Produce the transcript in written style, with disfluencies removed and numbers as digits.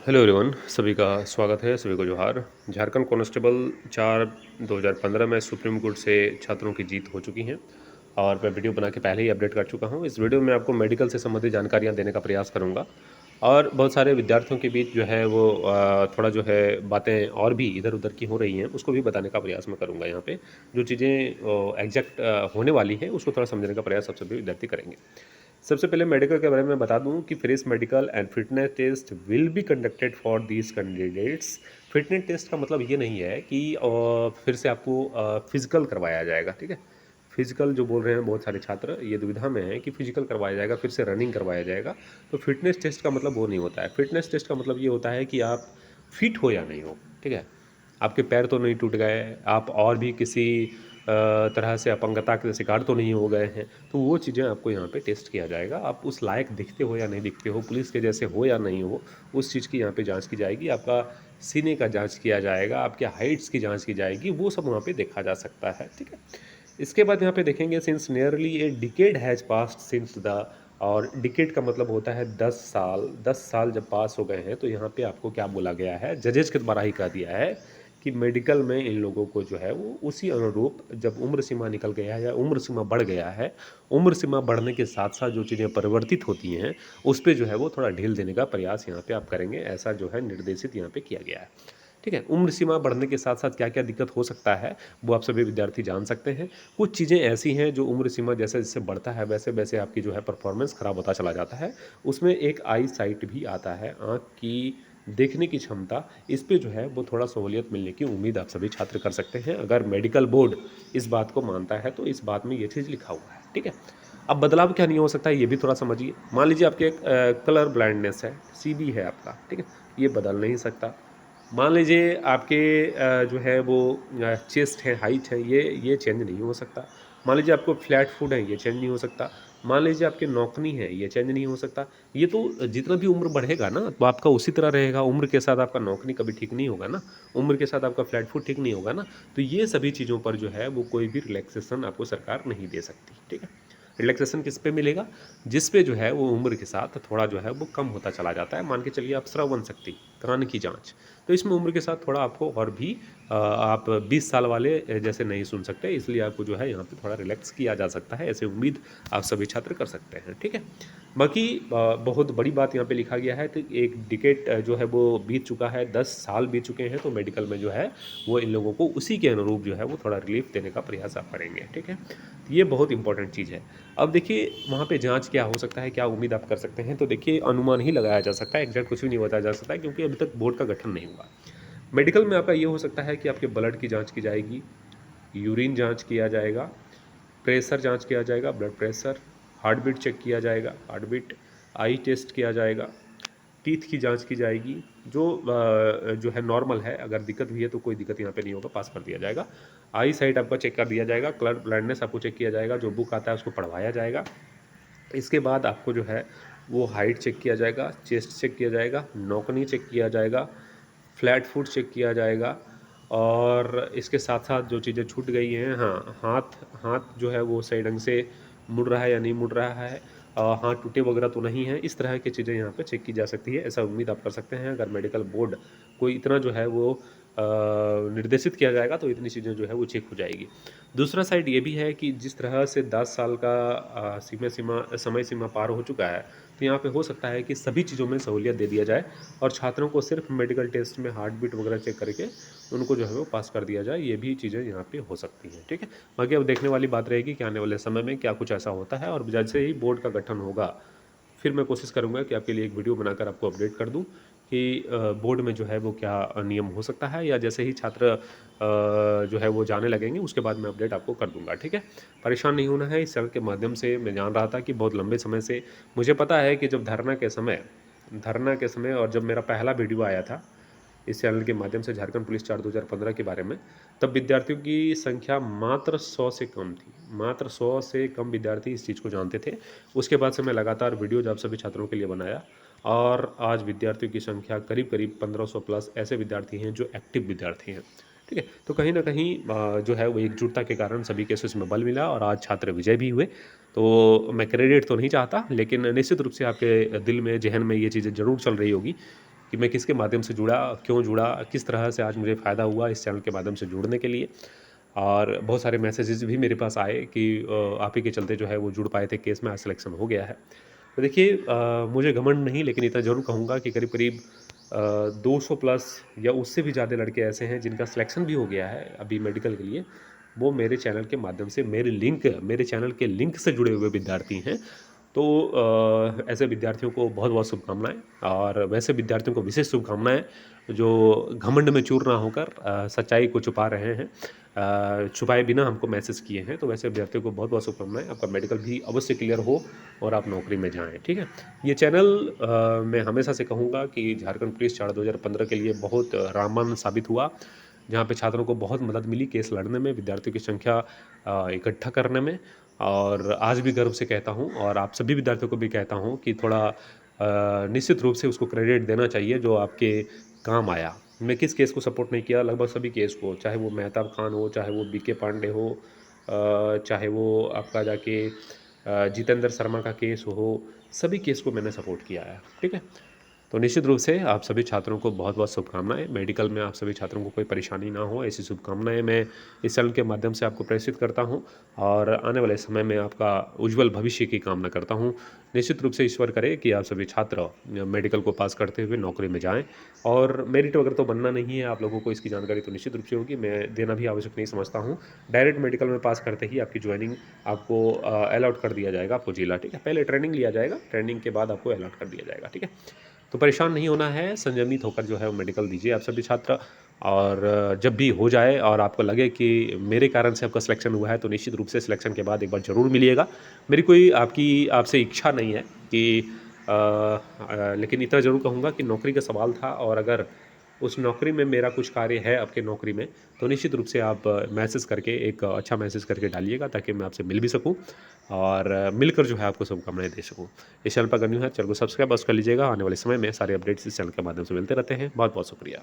Hello everyone, सभी का स्वागत है। सभी को जोहार। झारखंड कांस्टेबल 4 2015 में सुप्रीम कोर्ट से छात्रों की जीत हो चुकी हैं और मैं वीडियो बना के पहले ही अपडेट कर चुका हूं। इस वीडियो में आपको मेडिकल से संबंधित जानकारियां देने का प्रयास करूंगा और बहुत सारे विद्यार्थियों के बीच जो है वो थोड़ा जो है बातें और भी इधर उधर की हो रही हैं, उसको भी बताने का प्रयास मैं करूँगा। यहाँ पे जो चीज़ें एग्जैक्ट होने वाली है उसको थोड़ा समझने का प्रयास सब सभी विद्यार्थी करेंगे। सबसे पहले मेडिकल के बारे में बता दूं कि fresh medical and fitness test will be conducted for these candidates. Fitness test का मतलब ये नहीं है कि फिर से आपको फिजिकल करवाया जाएगा, ठीक है। फिजिकल जो बोल रहे हैं बहुत सारे छात्र ये दुविधा में है कि फिजिकल करवाया जाएगा, फिर से रनिंग करवाया जाएगा। तो फिटनेस टेस्ट का मतलब वो नहीं होता है। फिटनेस टेस्ट का मतलब ये होता है कि आप फिट हो या नहीं हो, ठीक है। आपके पैर तो नहीं टूट गए, आप और भी किसी तरह से अपंगता के शिकार तो नहीं हो गए हैं, तो वो चीज़ें आपको यहाँ पे टेस्ट किया जाएगा। आप उस लायक दिखते हो या नहीं दिखते हो, पुलिस के जैसे हो या नहीं हो, उस चीज़ की यहाँ पे जांच की जाएगी। आपका सीने का जांच किया जाएगा, आपके हाइट्स की जांच की जाएगी, वो सब वहाँ पे देखा जा सकता है, ठीक है। इसके बाद यहाँ पे देखेंगे since nearly a decade has past since the, और डिकेड का मतलब होता है 10 साल। 10 साल जब पास हो गए हैं तो यहाँ पे आपको क्या बोला गया है, जजेस के द्वारा ही कह दिया है कि मेडिकल में इन लोगों को जो है वो उसी अनुरूप जब उम्र सीमा निकल गया है या उम्र सीमा बढ़ गया है, उम्र सीमा बढ़ने के साथ साथ जो चीज़ें परिवर्तित होती हैं उस पर जो है वो थोड़ा ढील देने का प्रयास यहाँ पे आप करेंगे, ऐसा जो है निर्देशित यहाँ पे किया गया है, ठीक है। उम्र सीमा बढ़ने के साथ साथ क्या क्या दिक्कत हो सकता है वो आप सभी विद्यार्थी जान सकते हैं। कुछ चीज़ें ऐसी हैं जो उम्र सीमा जैसे जैसे बढ़ता है वैसे वैसे आपकी जो है परफॉर्मेंस खराब होता चला जाता है। उसमें एक आई साइट भी आता है, आँख की देखने की क्षमता, इस पे जो है वो थोड़ा सहूलियत मिलने की उम्मीद आप सभी छात्र कर सकते हैं अगर मेडिकल बोर्ड इस बात को मानता है। तो इस बात में ये चीज़ लिखा हुआ है, ठीक है। अब बदलाव क्या नहीं हो सकता है ये भी थोड़ा समझिए। मान लीजिए आपके एक कलर ब्लाइंडनेस है, सीबी है आपका, ठीक है, ये बदल नहीं सकता। मान लीजिए आपके जो है वो चेस्ट है, हाइट है, ये चेंज नहीं हो सकता। मान लीजिए आपको फ्लैट फुट है, ये चेंज नहीं हो सकता। मान लीजिए आपकी नौकनी है, ये चेंज नहीं हो सकता। ये तो जितना भी उम्र बढ़ेगा ना तो आपका उसी तरह रहेगा। उम्र के साथ आपका नौकनी कभी ठीक नहीं होगा ना, उम्र के साथ आपका फ्लैट फुट ठीक नहीं होगा ना। तो ये सभी चीज़ों पर जो है वो कोई भी रिलैक्सेशन आपको सरकार नहीं दे सकती, ठीक है। रिलैक्सेशन किस पे मिलेगा, जिस पे जो है वो उम्र के साथ थोड़ा जो है वो कम होता चला जाता है। मान के चलिए आप श्रवण शक्ति, कान की जांच, तो इसमें उम्र के साथ थोड़ा आपको और भी आप 20 साल वाले जैसे नहीं सुन सकते, इसलिए आपको जो है यहाँ पे थोड़ा रिलैक्स किया जा सकता है। ऐसे उम्मीद आप सभी छात्र कर सकते हैं, ठीक है। बाकी बहुत बड़ी बात यहाँ पे लिखा गया है तो एक डिकेट जो है वो बीत चुका है, 10 साल बीत चुके हैं, तो मेडिकल में जो है वो इन लोगों को उसी के अनुरूप जो है वो थोड़ा रिलीफ देने का प्रयास आप करेंगे, ठीक है। तो ये बहुत इंपॉर्टेंट चीज़ है। अब देखिए वहाँ पे जाँच क्या हो सकता है, क्या उम्मीद आप कर सकते हैं, तो देखिए अनुमान ही लगाया जा सकता है, एग्जैक्ट कुछ भी नहीं बताया जा सकता है क्योंकि अभी तक बोर्ड का गठन नहीं हुआ। मेडिकल में आपका ये हो सकता है कि आपके ब्लड की जाँच की जाएगी, यूरिन जाँच किया जाएगा, प्रेशर जाँच किया जाएगा, blood pressure, heartbeat check किया जाएगा, हार्ट बीट, आई टेस्ट किया जाएगा, टीथ की जांच की जाएगी। जो है नॉर्मल है, अगर दिक्कत हुई है तो कोई दिक्कत यहाँ पे नहीं होगा, पास कर दिया जाएगा। आई साइट आपका चेक कर दिया जाएगा, कलर ब्लाइंडनेस आपको चेक किया जाएगा, जो बुक आता है उसको पढ़वाया जाएगा। इसके बाद आपको जो है वो हाइट चेक किया जाएगा, चेस्ट चेक किया जाएगा, नौकनी चेक किया जाएगा, फ्लैट फुट चेक किया जाएगा। और इसके साथ साथ जो चीज़ें छूट गई हैं, हाँ, हाथ हाथ जो है वो सही ढंग से मुड़ रहा है या नहीं मुड़ रहा है, हाथ टूटे वगैरह तो नहीं है, इस तरह की चीज़ें यहाँ पे चेक की जा सकती है। ऐसा उम्मीद आप कर सकते हैं अगर मेडिकल बोर्ड कोई इतना जो है वो निर्देशित किया जाएगा तो इतनी चीज़ें जो है वो चेक हो जाएगी। दूसरा साइड ये भी है कि जिस तरह से 10 साल का समय सीमा पार हो चुका है, तो यहाँ पे हो सकता है कि सभी चीज़ों में सहूलियत दे दिया जाए और छात्रों को सिर्फ मेडिकल टेस्ट में हार्ट बीट वगैरह चेक करके उनको जो है वो पास कर दिया जाए। ये भी चीज़ें यहाँ पे हो सकती हैं, ठीक है। बाकी अब देखने वाली बात रहेगी कि आने वाले समय में क्या कुछ ऐसा होता है, और जैसे ही बोर्ड का गठन होगा फिर मैं कोशिश करूँगा कि आपके लिए एक वीडियो बनाकर आपको अपडेट कर दूँ कि बोर्ड में जो है वो क्या नियम हो सकता है, या जैसे ही छात्र जो है वो जाने लगेंगे उसके बाद मैं अपडेट आपको कर दूंगा, ठीक है। परेशान नहीं होना है। इस चैनल के माध्यम से मैं जान रहा था कि बहुत लंबे समय से मुझे पता है कि जब धरना के समय और जब मेरा पहला वीडियो आया था इस चैनल के माध्यम से झारखंड पुलिस 4 2015 के बारे में, तब विद्यार्थियों की संख्या मात्र 100 से कम थी। मात्र 100 से कम विद्यार्थी इस चीज़ को जानते थे। उसके बाद से मैं लगातार वीडियोज आप सभी छात्रों के लिए बनाया और आज विद्यार्थियों की संख्या करीब करीब 1500 प्लस ऐसे विद्यार्थी हैं जो एक्टिव विद्यार्थी हैं, ठीक है। तो कहीं ना कहीं जो है वो एकजुटता के कारण सभी केसेस में बल मिला और आज छात्र विजय भी हुए। तो मैं क्रेडिट तो नहीं चाहता, लेकिन निश्चित रूप से आपके दिल में, जहन में ये चीज़ें ज़रूर चल रही होगी कि मैं किसके माध्यम से जुड़ा, क्यों जुड़ा, किस तरह से आज मुझे फ़ायदा हुआ इस चैनल के माध्यम से जुड़ने के लिए। और बहुत सारे मैसेजेस भी मेरे पास आए कि आप ही के चलते जो है वो जुड़ पाए थे केस में, आज सिलेक्शन हो गया है। तो देखिए मुझे घमंड नहीं, लेकिन इतना ज़रूर कहूँगा कि करीब-करीब 200 प्लस या उससे भी ज़्यादा लड़के ऐसे हैं जिनका सिलेक्शन भी हो गया है अभी मेडिकल के लिए। वो मेरे चैनल के माध्यम से मेरे चैनल के लिंक से जुड़े हुए विद्यार्थी हैं। तो ऐसे विद्यार्थियों को बहुत-बहुत शुभकामनाएँ, और वैसे विद्यार्थियों को विशेष शुभकामनाएँ जो घमंड में चूर ना होकर सच्चाई को छुपा रहे हैं, छुपाए बिना हमको मैसेज किए हैं। तो वैसे विद्यार्थियों को बहुत-बहुत शुभकामनाएँ। आपका मेडिकल भी अवश्य क्लियर हो और आप नौकरी में जाएँ, ठीक है? ये चैनल मैं हमेशा से कहूँगा कि झारखंड पुलिस चार्ट 2015 के लिए बहुत रामबाण साबित हुआ, जहाँ पे छात्रों को बहुत मदद मिली केस लड़ने में, विद्यार्थियों की संख्या इकट्ठा करने में। और आज भी गर्व से कहता हूँ, और आप सभी विद्यार्थियों को भी कहता हूँ कि थोड़ा निश्चित रूप से उसको क्रेडिट देना चाहिए जो आपके काम आया। मैं किस केस को सपोर्ट नहीं किया, लगभग सभी केस को, चाहे वो मेहताब खान हो, चाहे वो बीके पांडे हो, चाहे वो आपका जाके जितेंद्र शर्मा का केस हो, सभी केस को मैंने सपोर्ट किया है, ठीक है? तो निश्चित रूप से आप सभी छात्रों को बहुत-बहुत शुभकामनाएँ। मेडिकल में आप सभी छात्रों को कोई परेशानी ना हो, ऐसी शुभकामनाएँ मैं इस चैनल के माध्यम से आपको प्रेषित करता हूँ, और आने वाले समय में आपका उज्ज्वल भविष्य की कामना करता हूँ। निश्चित रूप से ईश्वर करे कि आप सभी छात्र मेडिकल को पास करते हुए नौकरी में जाएँ, और मेरिट वगैरह तो बनना नहीं है, आप लोगों को इसकी जानकारी तो निश्चित रूप से होगी, मैं देना भी आवश्यक नहीं समझता हूँ। डायरेक्ट मेडिकल में पास करते ही आपकी जॉइनिंग आपको अलॉट कर दिया जाएगा आपको जिला, ठीक है? पहले ट्रेनिंग लिया जाएगा, ट्रेनिंग के बाद आपको अलॉट कर दिया जाएगा, ठीक है? तो परेशान नहीं होना है, संयमित होकर जो है वो मेडिकल दीजिए आप सभी छात्र। और जब भी हो जाए और आपको लगे कि मेरे कारण से आपका सिलेक्शन हुआ है, तो निश्चित रूप से सिलेक्शन के बाद एक बार ज़रूर मिलिएगा। मेरी कोई आपसे इच्छा नहीं है कि लेकिन इतना ज़रूर कहूँगा कि नौकरी का सवाल था, और अगर उस नौकरी में मेरा कुछ कार्य है आपके नौकरी में, तो निश्चित रूप से आप मैसेज करके, एक अच्छा मैसेज करके डालिएगा, ताकि मैं आपसे मिल भी सकूँ और मिलकर जो है आपको शुभकामनाएँ दे सकूँ। इस चैनल पर अगर न्यू है, चैनल को सब्सक्राइब अवश्य कर लीजिएगा। आने वाले समय में सारे अपडेट्स इस चैनल के माध्यम से मिलते रहते हैं। बहुत-बहुत शुक्रिया।